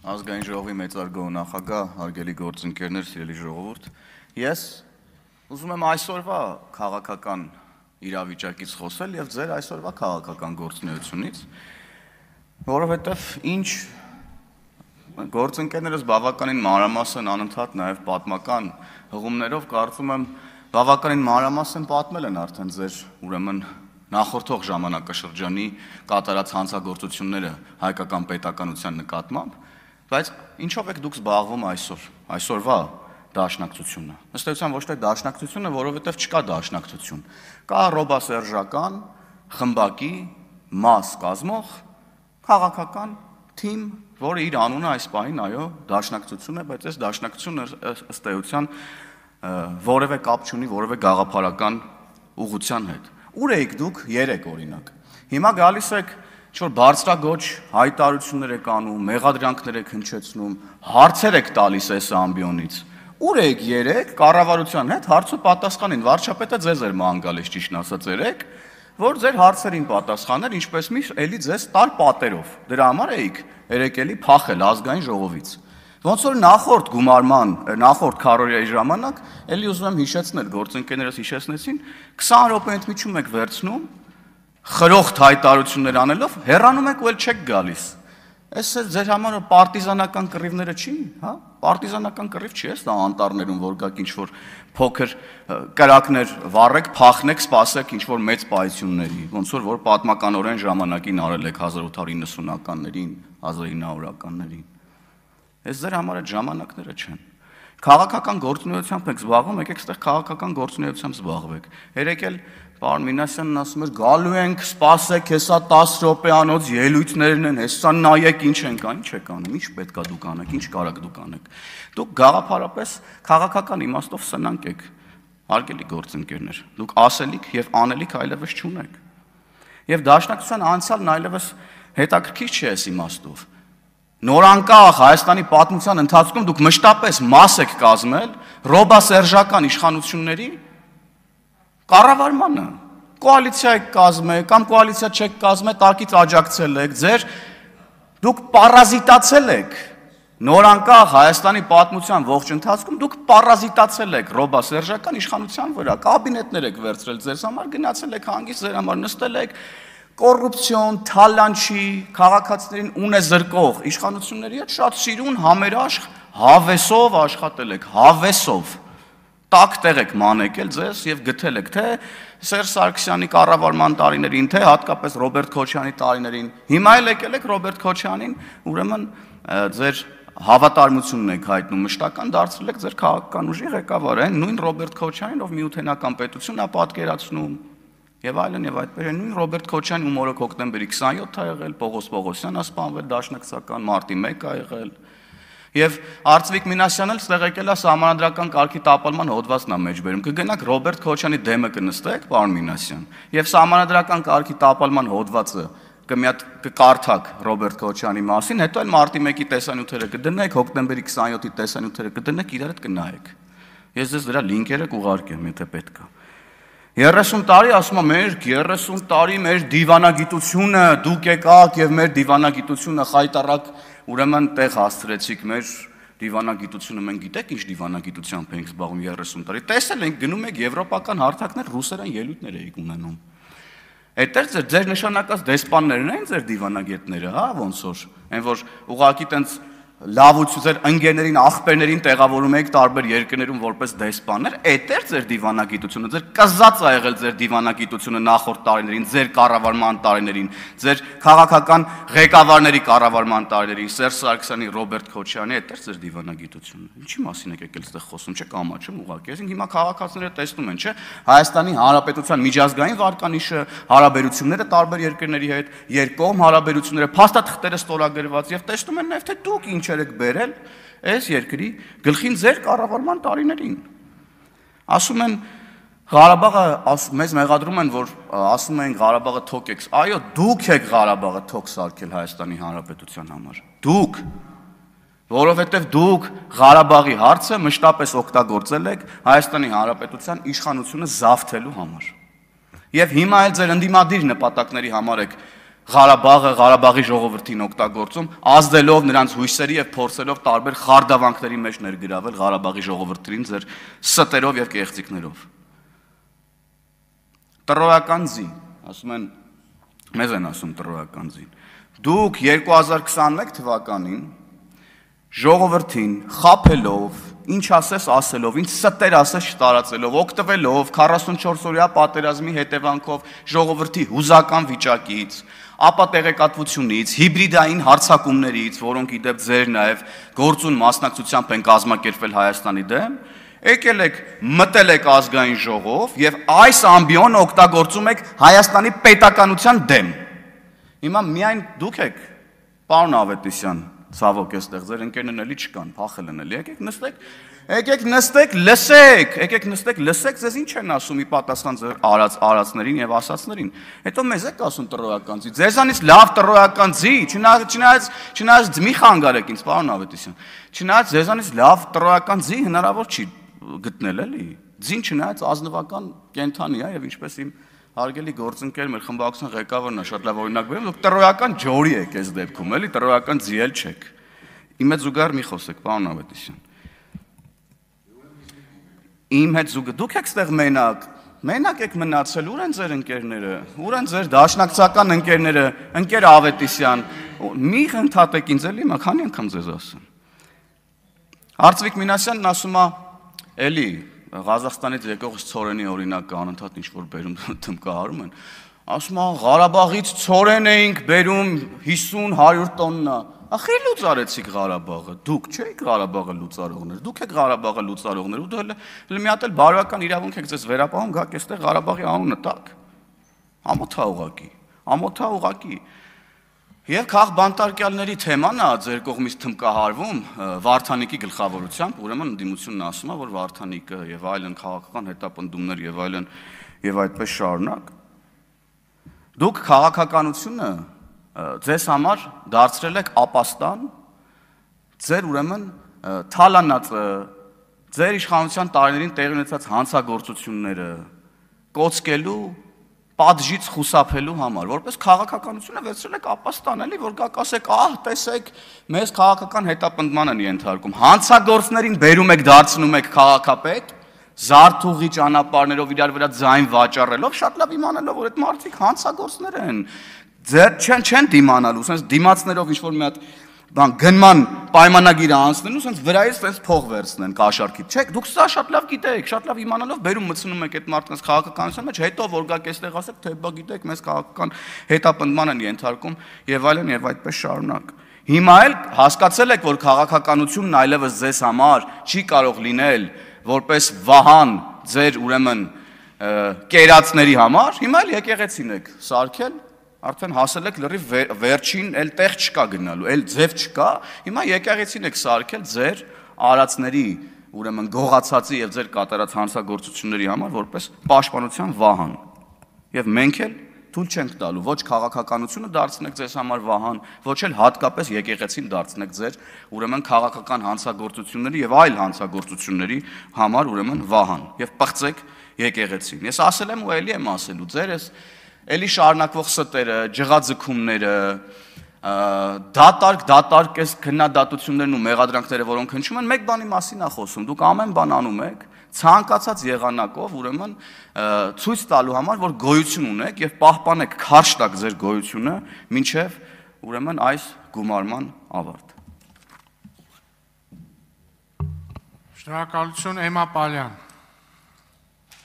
Ազգային ժողովի մեծարգո նախագահ, հարգելի գործընկերներ, սիրելի ժողովուրդ, ես ուզում եմ այսօրվա քաղաքական իրավիճակից խոսել եւ ձեր այսօրվա քաղաքական գործունեությունից, որովհետեւ ինչ գործընկերներս բավականին մանրամասն անընդհատ նաեւ պատմական հղումներով կարծում եմ բավականին մանրամասն պատմել են արդեն ձեր ուրեմն նախորդող ժամանակաշրջանի կատարած հանցագործությունները հայկական պետականության նկատմամբ. Բայց ինչով եք դուք զբաղվում այսօրվա դաշնակցությունը։ Ըստ էության ոչ թե դաշնակցությունը, որովհետև չկա դաշնակցություն։ Կա ռոբասերժական, խմբակի, մաս կազմող, քաղաքական թիմ, որը իր անունը այս պահին, այո, դաշնակցություն է, բայց այս դաշնակցությունը ըստ էության որևէ կապ չունի որևէ գաղափարական ուղղության հետ։ Ուր եք դուք 3 օրինակ։ Հիմա գալիս եք Ինչ-որ բարձրագոչ հայտարարություններ եք անում, մեղադրանքներ եք հնչեցնում, հարցեր եք տալիս այս ամբիոնից։ Ուր եք 3 կառավարության հետ հարց ու պատասխանին, վարչապետը ձեզ էր ման գալիս ճիշտն ասած 3, որ ձեր հարցերին պատասխաներ, ինչպես միշտ էլի ձեզ տալ պատերով։ Դրա համար էիք 3 էլի փախել ազգային ժողովից։ Ոնց որ նախորդ գումարման, նախորդ քարորիայի ժամանակ, էլի ուզում եմ հիշեցնել, գործընկերներս հիշեցնեցին, 20 րոպե ընդմիջում եք վերցնում խրոխտ հայտարարություններ անելով հեռանում եք ու էլ չեք գալիս։ Այս ձեր համար պարտիզանական կռիվները չի, հա? Պարտիզանական կռիվ չի, դա անտառներում որ գաք ինչ-որ փոքր կրակներ վառեք, փախնեք, սպասեք ինչ-որ մեծ պայությունների, ոնց որ պատմականորեն ժամանակին արել եք 1890-ականներին, 1900-ականներին։ Այս ձեր համար այդ ժամանակները չեն։ Քաղաքական գործունեությամբ եք զբաղվում, եկեք այստեղ քաղաքական գործունեությամբ զբաղվեք։ Երեք էլ Պարոն Մինասյանն ասում էր գալու ենք, սպասեք, հեսա 10 րոպեանոց ելույթներն են, հեսա նայեք ինչ ենք անում, ինչ պետք է դուք անեք, ինչ կարաք դուք անեք։ Դուք գաղափարապես քաղաքական իմաստով սնանկ եք, հարգելի գործընկերներ։ Դուք ասելիք եւ անելիք այլևս չունեք։ Եվ դաշնակցության անցյալն այլևս հետաքրքիր չի այս իմաստով։ Նորանկախ Հայաստանի պատմության ընթացքում դուք մշտապես մաս եք կազմել ռոբասերժական իշխանությունների կառավարմանը, կոալիցիա եք կազմել կամ կոալիցիա չեք կազմել, տակից աջակցել եք, դուք պարազիտացել եք նորանկախ Հայաստանի պատմության ողջ ընթացքում դուք պարազիտացել եք ռոբասերժական իշխանության վրա, կաբինետներ եք վերցրել ձեզ համար, գնացել եք հանգիստ ձեր համար նստել եք կոռուպցիոն, թալանչի, քաղաքացիներին ունե զրկող իշխանությունների հետ շատ սիրուն, համերաշխ, հավեսով աշխատել եք, հավեսով տակ տեղ եք մանեկել ձեզ եւ գտել եք թե Սերժ Սարգսյանի կառավարման տարիներին, թե հատկապես Ռոբերտ Քոչյանի տարիներին։ Հիմա էլ եկել եք Ռոբերտ Քոչյանին, ուրեմն ձեր հավատարմությունն եք հայտնում մշտական, դարձրել եք ձեր քաղաքական ուժի ղեկավար, այն նույն Ռոբերտ Քոչյանին, ով միութենական պետություն է պատկերացնում եւ այլն եւ այդպես նույն Ռոբերտ Քոչյանն ու մորոք հոկտեմբերի 27-ը եղել, Պողոս Պողոսյանն սպանվել, դաշնակցական մարտի 1-ը եղել։ Եվ Արծվիկ Մինասյանն էլ ստեղ եկել է սահմանադրական կարգի տապալման հոդվածն է մեջբերում։ Կգնաք Ռոբերտ Քոչյանի դեմը կնստեք, պարոն Մինասյան, եւ սահմանադրական կարգի տապալման հոդվածը կկարդաք Ռոբերտ Քոչյանի մասին, հետո էլ մարտի 1-ի տեսանյութերը կդնեք, հոկտեմբերի 27-ի տեսանյութերը կդնեք, իրար հետ կնայեք։ Ես ձեզ դրա լինքերը կուղարկեմ, եթե պետք է։ 30 տարի ասում եմ, մեր 30 տարի մեր դիվանագիտությունը դուք եկաք եւ մեր դիվանագիտությունը խայտարակ ուրեմն տեղ հասցրեցիք մեր դիվանագիտությունը մենք գիտեք ինչ դիվանագիտությամբ ենք զբաղվում 30 տարի տեսել ենք գնում եք եվրոպական հարթակներ ռուսերեն ելույթներ եք ունենում այդտեղ ձեր նշանակած դեսպաններն են ձեր դիվանագետները հա ոնց որ այն որ ուղղակի տենց լավություն ձեր ընկերներին, աղբերներին տեղավորում եք տարբեր երկրներում որպես դեսպաններ, այդտեղ ձեր դիվանագիտությունը, ձեր կզած ա եղել ձեր դիվանագիտությունը նախորդ տարիներին, ձեր կառավարման տարիներին, ձեր քաղաքական ղեկավարների կառավարման տարիներին, Սերժ Սարգսյանի, Ռոբերտ Քոչյանի, այդտեղ ձեր դիվանագիտությունը։ Ինչի մասին եք եկել այդտեղ խոսում, չէ՞ կամաչում ուղղակի։ Այսինքն հիմա քաղաքացիները տեսնում են, չէ՞, Հայաստանի Հանրապետության միջազգային վարկանիշը, հարաբերությունները տարբեր երկրների հետ, երկկողմ հարաբերությունները, փաստաթղթերը ստորագրված եւ տեսնում են նաեւ թե դուք ինչ եք բերել այս երկրի գլխին ձեր կառավարման տարիներին։ Ասում են Ղարաբաղը մեզ մեղադրում են, որ ասում են Ղարաբաղը թոք եք։ Այո, դուք եք Ղարաբաղը թոք սարքել Հայաստանի Հանրապետության համար։ Դուք, որովհետև դուք Ղարաբաղի հարցը մշտապես օգտագործել եք Հայաստանի Հանրապետության իշխանությունը զավթելու համար։ Եվ հիմա էլ ձեր ընդդիմադիր նպատակների համար եք Ղարաբաղը, Ղարաբաղի ժողովրդին օգտագործում, ազդելով նրանց հույսերի եւ փորձելով տարբեր խարդավանքների մեջ ներգրավել Ղարաբաղի ժողովրդին ձեր ստերով եւ կեղծիքներով։ Տրոյական ձի, ասում են, մեզ են ասում տրոյական ձին։ Դուք 2021 թվականին ժողովրդին խափելով, ինչ ասես ասելով, ինչ ստեր ասես չտարածելով, օգտվելով 44-օրյա պատերազմի հետևանքով ժողովրդի հուզական վիճակից, ապա տեղեկատվությունից, հիբրիդային հարձակումներից, որոնք իդեպ ձեր նաև գործուն մասնակցությամբ են կազմակերպվել Հայաստանի դեմ, եկել եք, մտել եք ազգային ժողով եւ այս ամբիոնը օգտագործում եք Հայաստանի պետականության դեմ։ Հիմա միայն դուք եք, պարոն Ավետիսյան, ցավոք էստեղ ձեր ընկերներն էլի չկան, փախել են էլի, եկեք նստեք, լսեք, ձեզ ինչ են ասում ի պատասխան ձեր արածներին եւ ասածներին։ Հետո մեզ եք ասում տրոյական ձի, ձեզանից լավ տրոյական ձի, չնայած մի խանգարեք ինձ, պարոն Ավետիսյան, չնայած ձեզանից լավ տրոյական ձի հնարավոր չի գտնել էլի։ Ձին չնայած ազնվական կենթանի է եւ ինչպես իմ հարգելի գործընկեր մեր խմբակցության ղեկավարն է շատ լավ օրինակ բերում, դուք տրոյական ջորի եք այս դեպքում, էլի տրոյական ձիել չեք։ Իմ հետ զուգահեռ մի խոսեք, պարոն Ավետիսյան։ Իմ հետ զուգահեռ դուք եք ստեղ մենակ եք մնացել, ուր են ձեր ընկերները, ուր են ձեր դաշնակցական ընկերները, ընկեր Ավետիսյան, մի ընդհատեք ինձ էլի, մա քանի անգամ ձեզ ասեմ։ Արծվիկ Մինասյանն ասում է, էլի Ղազախստանից եկող ցորենի օրինակը անընդհատ ինչ որ բերում թմկահարում են, ասում են Ղարաբաղից ցորեն էինք բերում 50-100 տոննա, ախի լուծարեցիք Ղարաբաղը, դուք չէիք Ղարաբաղը լուծարողներ, դուք եք Ղարաբաղը լուծարողներ, ու դու մի հատ էլ բարոյական իրավունք եք ձեզ վերապահում, գաք այստեղ Ղարաբաղի անունը տաք, ամոթա ուղակի, Եվ քաղ բանտարկյալների թեման է ձեր կողմից թմկահարվում Վարդանիկի գլխավորությամբ, ուրեմն ընդդիմությունն ասում է, որ Վարդանիկը եւ այլն քաղաքական հետապնդումներ եւ այլն եւ այդպես շարունակ։ Դուք քաղաքականությունը ձեզ համար դարձրել եք ապաստան, ձեր ուրեմն թալանած ձեր իշխանության տարիներին տեղի ունեցած հանցագործությունները կոծկելու պատժից խուսափելու համար, որպես քաղաքականությունը վերցրել եք ապաստան, էլի, որ գաք ասեք, տեսեք, մեզ քաղաքական հետապնդման են ենթարկում, հանցագործներին բերում եք, դարձնում եք քաղաքապետ, զարթուղի ճանապարհներով իրար վրա ձայն վաճառելով, շատ լավ իմանալով, որ այդ մարդիկ հանցագործներ են, չեն դիմանալու, sense դիմացներով ինչ-որ մի հատ գնման պայմանագիրը անցնելու, sense վրայից sense փող վերցնեն կաշառքից, չէ՞, դուք սա շատ լավ գիտեք, շատ լավ իմանալով բերում մտցնում եք այդ մարդկանց քաղաքականության մեջ, հետո որ գաք այստեղ ասեք, թե բա գիտեք, մեզ քաղաքական հետապնդման են ենթարկում եւ այլն եւ այդպես շարունակ։ Հիմա էլ հասկացել եք, որ քաղաքականությունն այլևս ձեզ համար չի կարող լինել որպես վահան ձեր ուրեմն կերածների համար, հիմա էլ եկեղեցին եք սարքել, արդեն հասել եք լրիվ վերջին, էլ տեղ չկա գնալու, էլ ձև չկա, հիմա եկեղեցին եք սարքել ձեր արածների, ուրեմն գողացածի եւ ձեր կատարած հանցագործությունների համար որպես պաշտպանության վահան։ Եվ մենք էլ թույլ չենք տալու ոչ քաղաքականությունը դարձնեք ձեզ համար վահան, ոչ էլ հատկապես եկեղեցին դարձնեք ձեր ուրեմն քաղաքական հանցագործությունների եւ այլ հանցագործությունների համար ուրեմն վահան եւ պղծեք եկեղեցին։ Ես ասել եմ ու էլի եմ ասելու, ձերս էլի շարունակվող ստերը, ջղաձգումները, դատարկ այս քննադատություններն ու մեղադրանքները, որոնք հնչում են, մեկ բանի մասին է խոսում, դուք ամեն բան անում եք, ցանկացած եղանակով, ուրեմն ցույց տալու համար, որ գոյություն ունեք եւ պահպանեք քարշ տակ ձեր գոյությունը, մինչեւ ուրեմն այս գումարման ավարտ։ Շնորհակալություն, Էմա Պալյան։